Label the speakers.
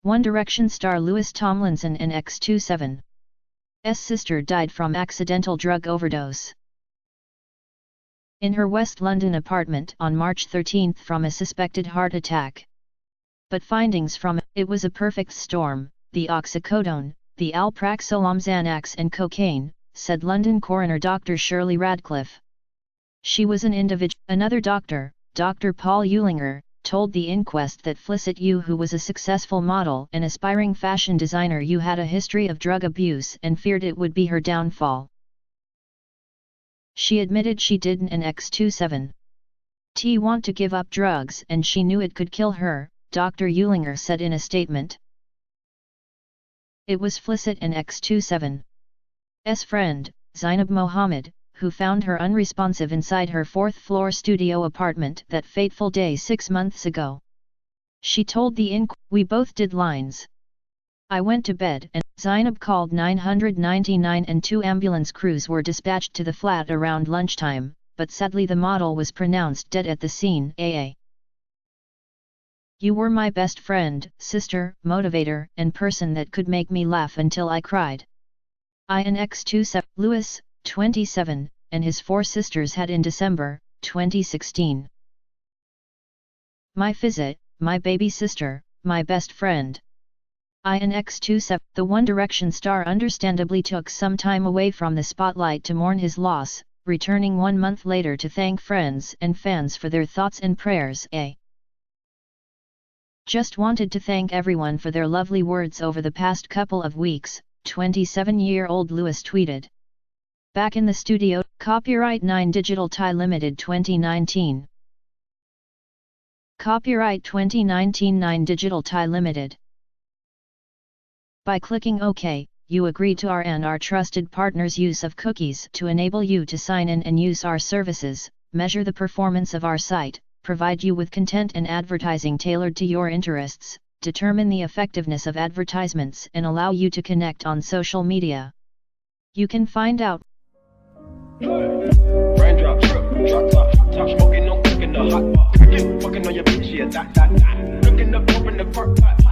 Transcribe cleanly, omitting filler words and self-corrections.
Speaker 1: One Direction star Louis Tomlinson and x27's sister died from accidental drug overdose in her West London apartment on March 13 from a suspected heart attack. But findings from it was a perfect storm, the oxycodone, the alprazolam, Xanax and cocaine, said London coroner Dr. Shirley Radcliffe. She was an individual. Another doctor, Dr. Paul Eulinger, told the inquest that Felicity Yu, who was a successful model and aspiring fashion designer, had a history of drug abuse and feared it would be her downfall. She admitted she didn't an x27 want to give up drugs and she knew it could kill her, Dr. Eulinger said in a statement. It was Felicity and x27's friend, Zainab Mohammed, who found her unresponsive inside her fourth-floor studio apartment that fateful day 6 months ago. She told the "We both did lines. I went to bed and Zainab called 999 and 2 ambulance crews were dispatched to the flat around lunchtime, but sadly the model was pronounced dead at the scene. You were my best friend, sister, motivator, and person that could make me laugh until I cried. I and x27, Louis, 27, and his 4 sisters had in December 2016. My Fizzit, my baby sister, my best friend. I and x27, the One Direction star understandably took some time away from the spotlight to mourn his loss, returning 1 month later to thank friends and fans for their thoughts and prayers. Just wanted to thank everyone for their lovely words over the past couple of weeks, 27-year-old Louis tweeted. Back in the studio, Copyright 9 Digital Thai Limited 2019. Copyright 2019 9 Digital Thai Limited. By clicking OK, you agree to our and our trusted partners' use of cookies to enable you to sign in and use our services, measure the performance of our site, provide you with content and advertising tailored to your interests, determine the effectiveness of advertisements and allow you to connect on social media. You can find out.
Speaker 2: Raindrop, drop top, top smoking, no cooking the hot pot. Fucking on your bitch, yeah, that. Looking up, open the park pot.